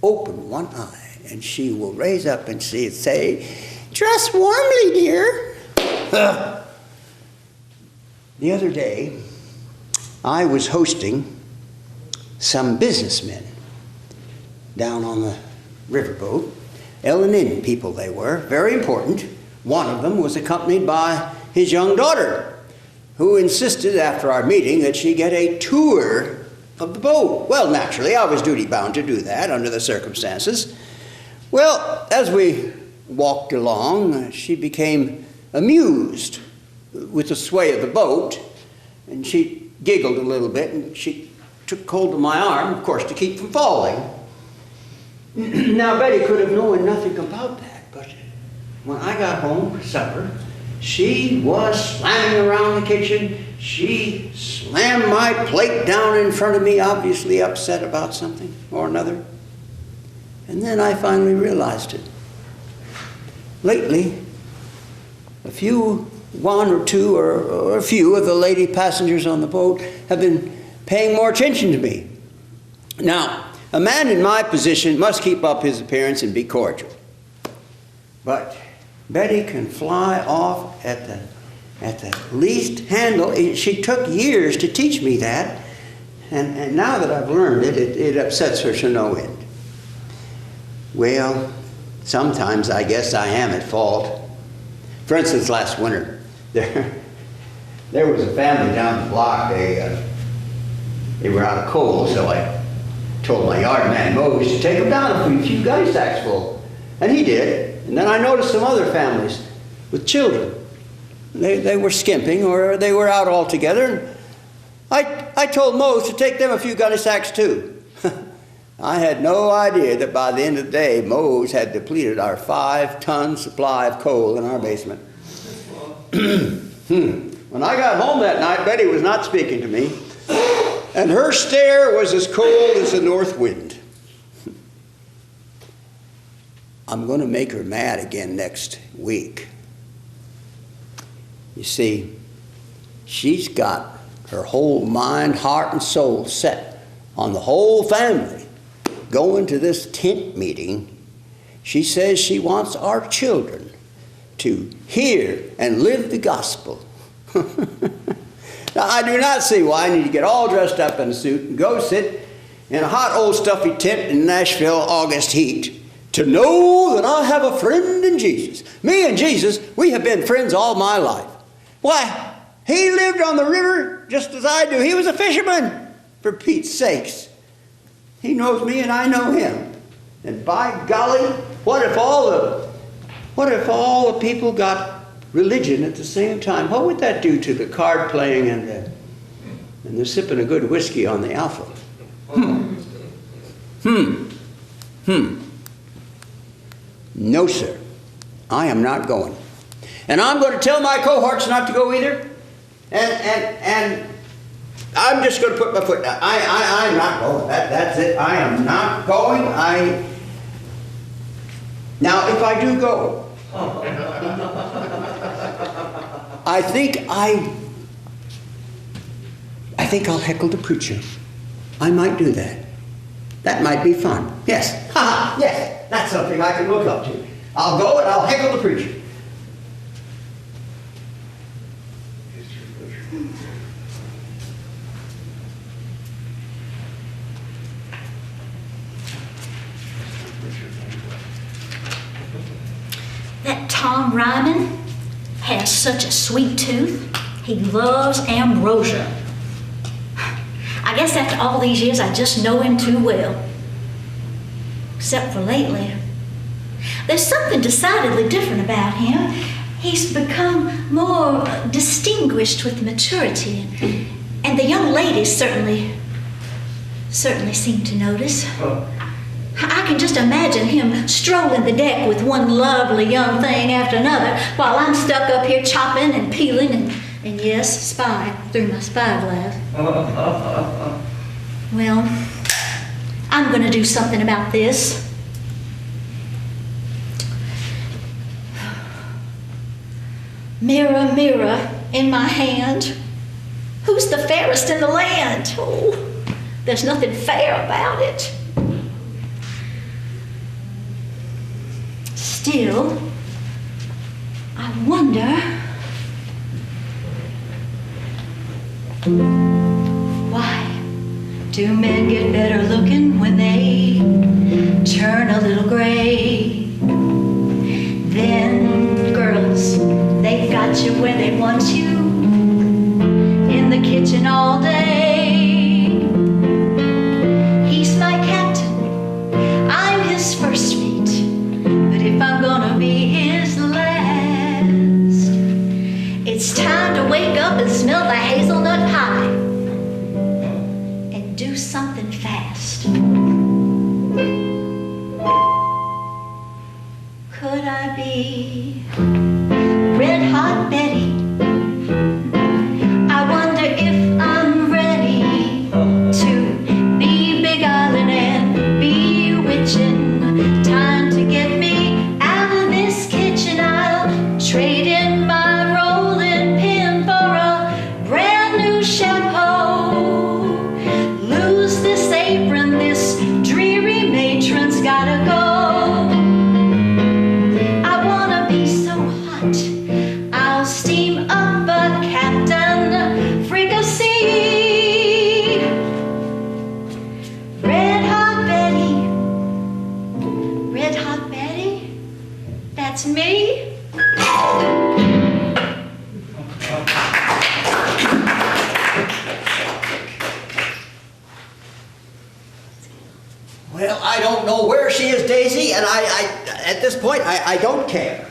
open one eye, and she will raise up and say, "Dress warmly, dear." The other day, I was hosting some businessmen down on the riverboat. L&N people they were, very important. One of them was accompanied by his young daughter, who insisted after our meeting that she get a tour of the boat. Well, naturally, I was duty-bound to do that under the circumstances. Well, as we walked along, she became amused with the sway of the boat, and she giggled a little bit, and she took hold of my arm, of course, to keep from falling. Now, Betty could have known nothing about that, but when I got home for supper, She was slamming around the kitchen. She slammed my plate down in front of me, obviously upset about something or another. And then I finally realized it. Lately, one or two or a few of the lady passengers on the boat have been paying more attention to me. Now, a man in my position must keep up his appearance and be cordial. But Betty can fly off at the least handle. She took years to teach me that, and now that I've learned it, it upsets her to no end. Well, sometimes I guess I am at fault. For instance, last winter, there was a family down the block. They were out of coal, so I told my yard man, Mose, to take them down a few gunny sacks full. And he did. And then I noticed some other families with children. They were skimping, or they were out altogether. And I told Mose to take them a few gunny sacks too. I had no idea that by the end of the day, Mose had depleted our 5-ton supply of coal in our basement. When I got home that night, Betty was not speaking to me, and her stare was as cold as the north wind. I'm going to make her mad again next week. You see, she's got her whole mind, heart, and soul set on the whole family going to this tent meeting. She says she wants our children to hear and live the gospel. Now, I do not see why I need to get all dressed up in a suit and go sit in a hot old stuffy tent in Nashville August heat to know that I have a friend in Jesus. Me and Jesus, we have been friends all my life. Why, he lived on the river just as I do. He was a fisherman, for Pete's sakes. He knows me and I know him. And by golly, what if all the people got religion at the same time? What would that do to the card playing and the sipping of good whiskey on the Alpha? No, sir. I am not going. And I'm going to tell my cohorts not to go either. And I'm just going to put my foot down. I'm not going. That's it. I am not going. Now, if I do go, I think I'll heckle the preacher. I might do that. That might be fun. Yes. Yes. That's something I can look up to. I'll go and I'll heckle the preacher. That Tom Ryman has such a sweet tooth. He loves ambrosia. I guess after all these years, I just know him too well. Except for lately. There's something decidedly different about him. He's become more distinguished with maturity. And the young ladies certainly seem to notice. I can just imagine him strolling the deck with one lovely young thing after another while I'm stuck up here chopping and peeling and yes, spying through my spyglass. Well, I'm going to do something about this. Mirror, mirror in my hand, who's the fairest in the land? Oh, there's nothing fair about it. Still, I wonder why do men get better looking when they turn a little gray? Then girls, they've got you where they want you, in the kitchen all day. He's my captain, I'm his first mate. But if I'm gonna be his last, it's time to wake up and smell the hazelnut pie and do something fast. Could I be red hot up a Captain Fricassee. Red Hot Betty, that's me. Well, I don't know where she is, Daisy, and at this point, I don't care.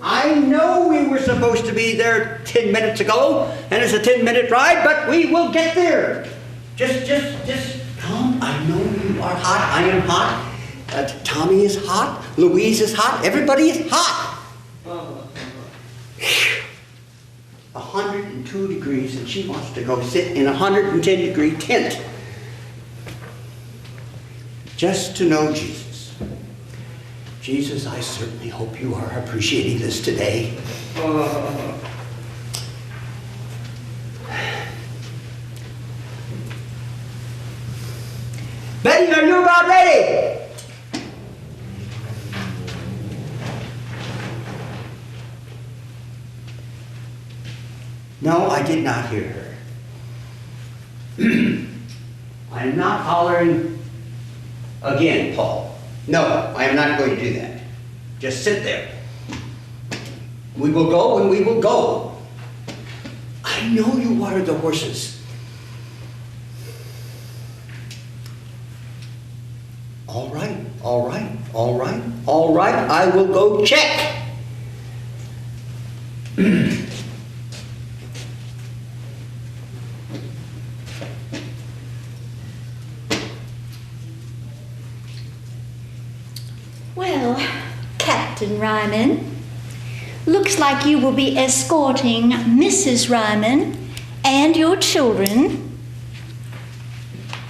I know we were supposed to be there 10 minutes ago, and it's a 10-minute ride, but we will get there. Just come. I know you are hot. I am hot. Tommy is hot. Louise is hot. Everybody is hot. 102 degrees, and she wants to go sit in a 110-degree tent. Just to know Jesus. Jesus, I certainly hope you are appreciating this today. Betty, are you about ready? No, I did not hear her. I am not hollering again, Paul. No, I am not going to do that. Just sit there. We will go and we will go. I know you watered the horses. All right, all right, all right, all right. I will go check. Well, Captain Ryman, looks like you will be escorting Mrs. Ryman and your children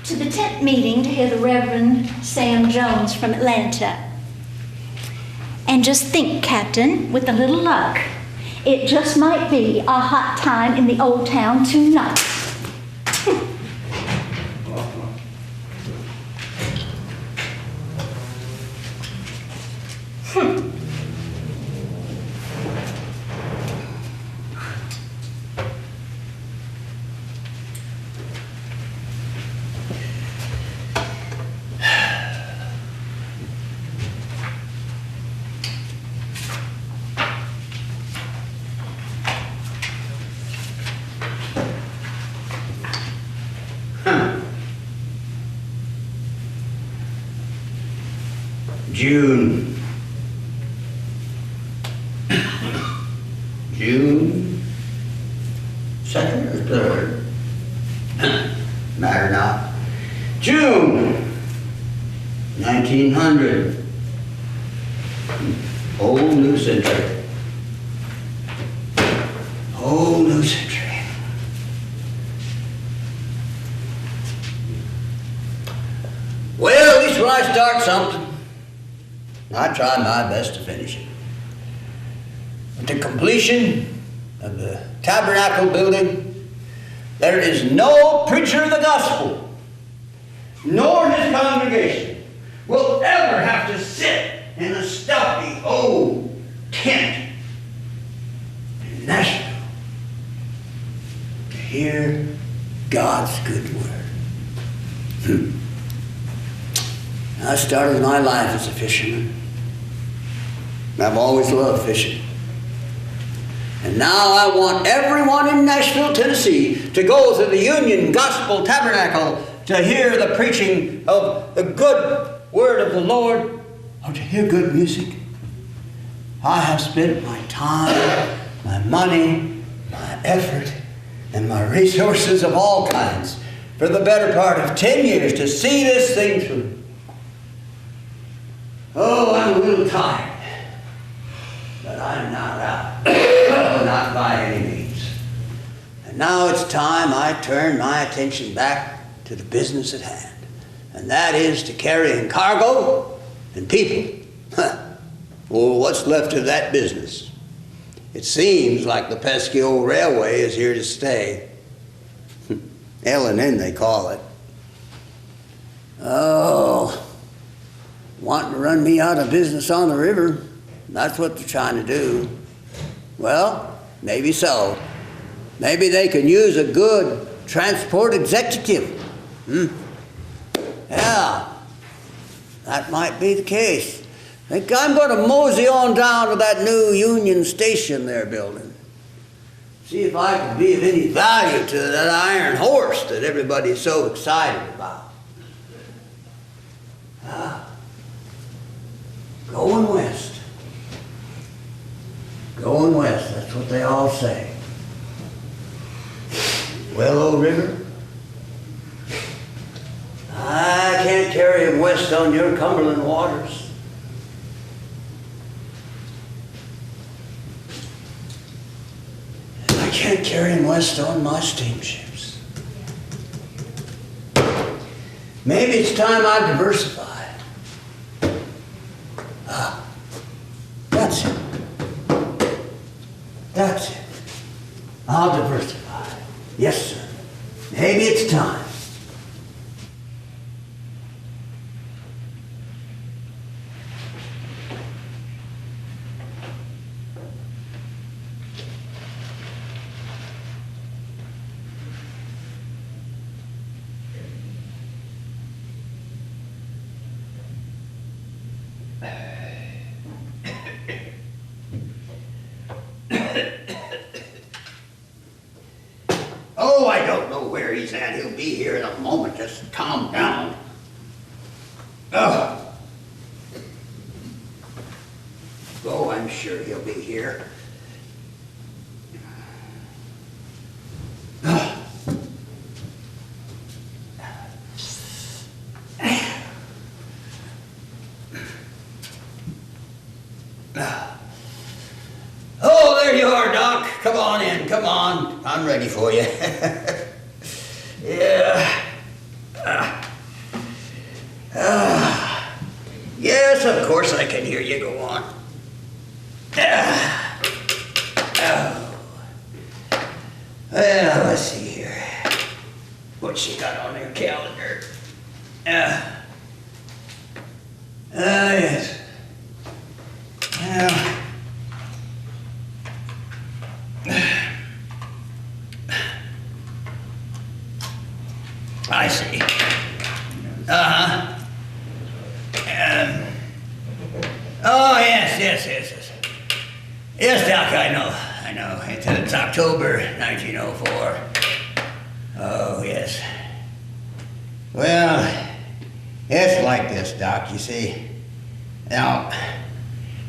to the tent meeting to hear the Reverend Sam Jones from Atlanta. And just think, Captain, with a little luck, it just might be a hot time in the old town tonight. June 2nd or 3rd? Matter not. June 1900. Whole new century. Whole new century. Well, at least when I start something, I try my best to finish it. With the completion of the tabernacle building, there is no preacher of the gospel, nor his congregation, will ever have to sit in a stuffy old tent in Nashville to hear God's good word. I started my life as a fisherman. I've always loved fishing. And now I want everyone in Nashville, Tennessee to go to the Union Gospel Tabernacle to hear the preaching of the good word of the Lord, or to hear good music. I have spent my time, my money, my effort, and my resources of all kinds for the better part of 10 years to see this thing through. Oh, I'm a little tired, but I'm not out. No, not by any means. And now it's time I turn my attention back to the business at hand, and that is to carrying cargo and people. Well, what's left of that business? It seems like the pesky old railway is here to stay. L&N they call it. Oh, wanting to run me out of business on the river. That's what they're trying to do. Well, maybe so. Maybe they can use a good transport executive. Yeah, that might be the case. I think I'm going to mosey on down to that new Union Station they're building. See if I can be of any value to that iron horse that everybody's so excited about. Going west. Going west, that's what they all say. Well, old river, I can't carry him west on your Cumberland waters. And I can't carry him west on my steamships. Maybe it's time I diversify. That's it. That's it. I'll diversify. Yes, sir. Maybe it's time. Oh, I don't know where he's at. He'll be here in a moment. Just calm down. Oh, I'm sure he'll be here. Oh, there you are, Doc. Come on in. Come on. I'm ready for you. Yeah. Yes, of course I can hear you. Go on. Well, let's see here. What's she got on her calendar? Yes. Well. I see. Oh, yes. Yes, Doc, I know. It's October 1904. Oh, yes. Well, it's like this, Doc, you see. Now,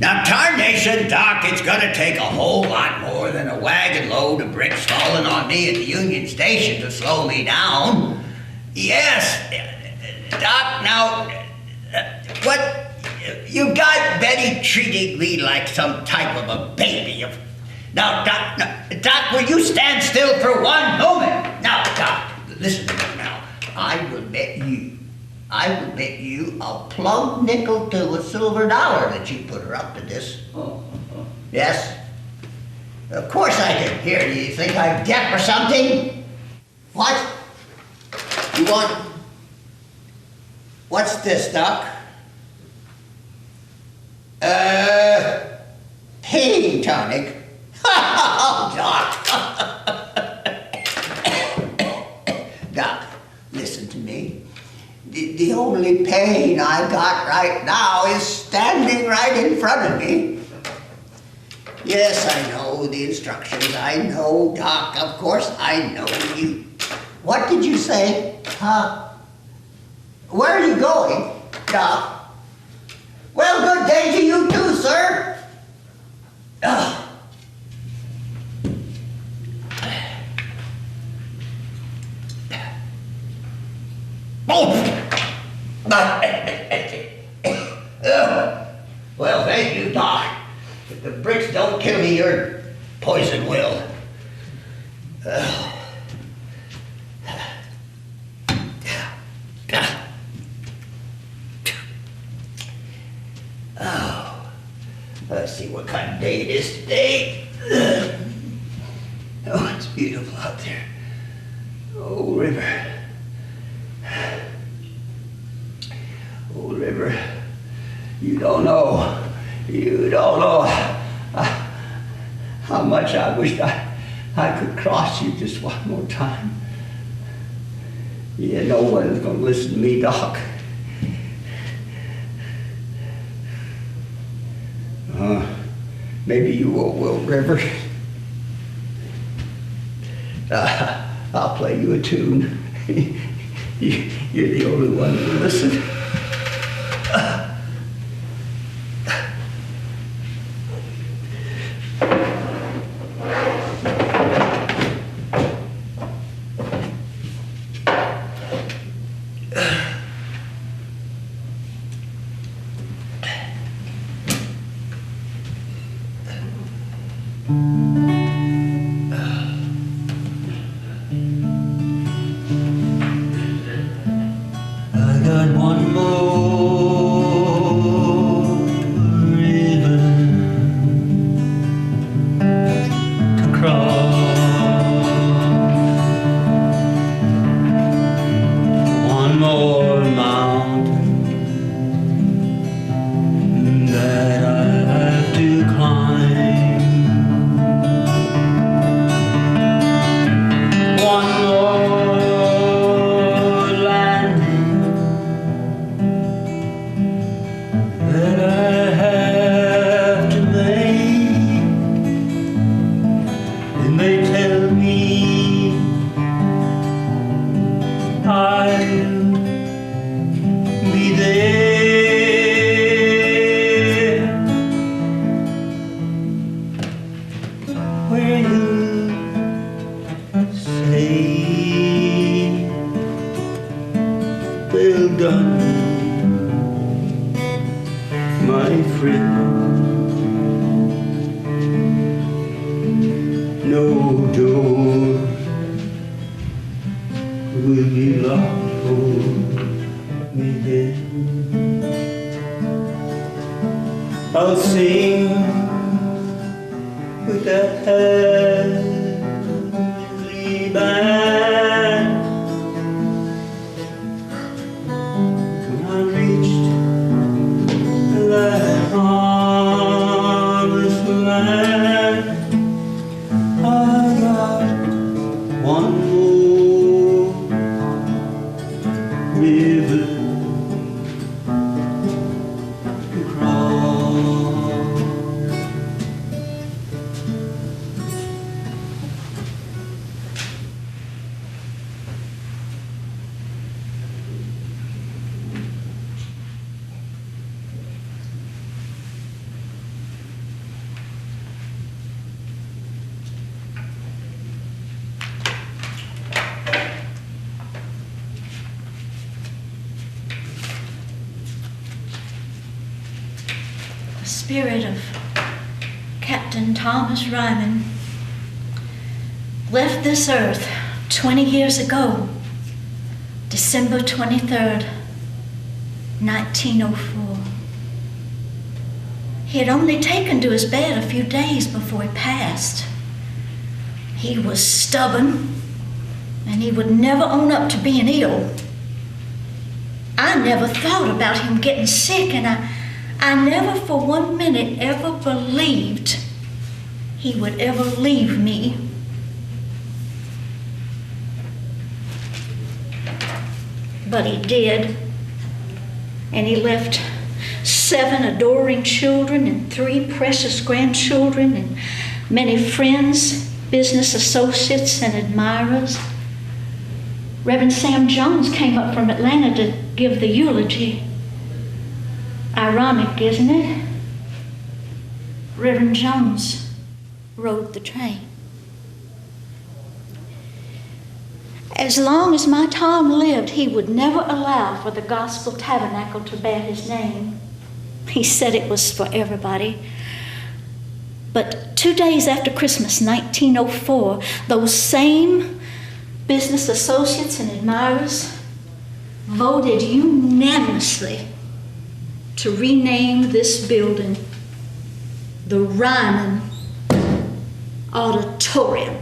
tarnation, Doc, it's gonna take a whole lot more than a wagon load of bricks falling on me at the Union Station to slow me down. Yes, Doc, now, what, you got Bettie treating me like some type of a baby. Now, Doc, will you stand still for one moment? Now, Doc, listen to me now. I will bet you a plumb nickel to a silver dollar that you put her up to this. Yes? Of course I can hear you. You think I'm deaf or something? What? You want... What's this, Doc? Pain tonic. Doc. Doc, listen to me. The only pain I've got right now is standing right in front of me. Yes, I know the instructions. I know, Doc. Of course I know you. What did you say? Where are you going, Doc? Well, good day to you too, sir. Well, thank you, Doc. If the bricks don't kill me, your poison will. Let's see what kind of day it is today. Oh, it's beautiful out there. Oh, river. Oh, river. You don't know. how much I wished I could cross you just one more time. Yeah, no one is going to listen to me, Doc. Maybe you will, River. I'll play you a tune. You're the only one who will listen. I'll sing with that heavenly band. When I reached that promised land, I got one more river to cross. The spirit of Captain Thomas Ryman left this earth 20 years ago, December 23rd, 1904. He had only taken to his bed a few days before he passed. He was stubborn, and he would never own up to being ill. I never thought about him getting sick, and I never for 1 minute ever believed he would ever leave me. But he did, and he left 7 adoring children and 3 precious grandchildren and many friends, business associates, and admirers. Reverend Sam Jones came up from Atlanta to give the eulogy. Ironic, isn't it? Reverend Jones rode the train. As long as my Tom lived, he would never allow for the Gospel Tabernacle to bear his name. He said it was for everybody. But 2 days after Christmas, 1904, those same business associates and admirers voted unanimously to rename this building the Ryman Auditorium.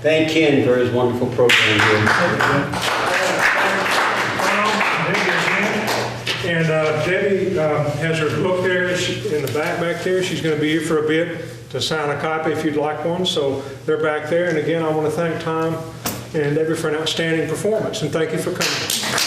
thank Ken for his wonderful program here. And Debbie has her book there in the back there. She's going to be here for a bit to sign a copy if you'd like one. So they're back there. And again, I want to thank Tom and Debbie for an outstanding performance. And thank you for coming.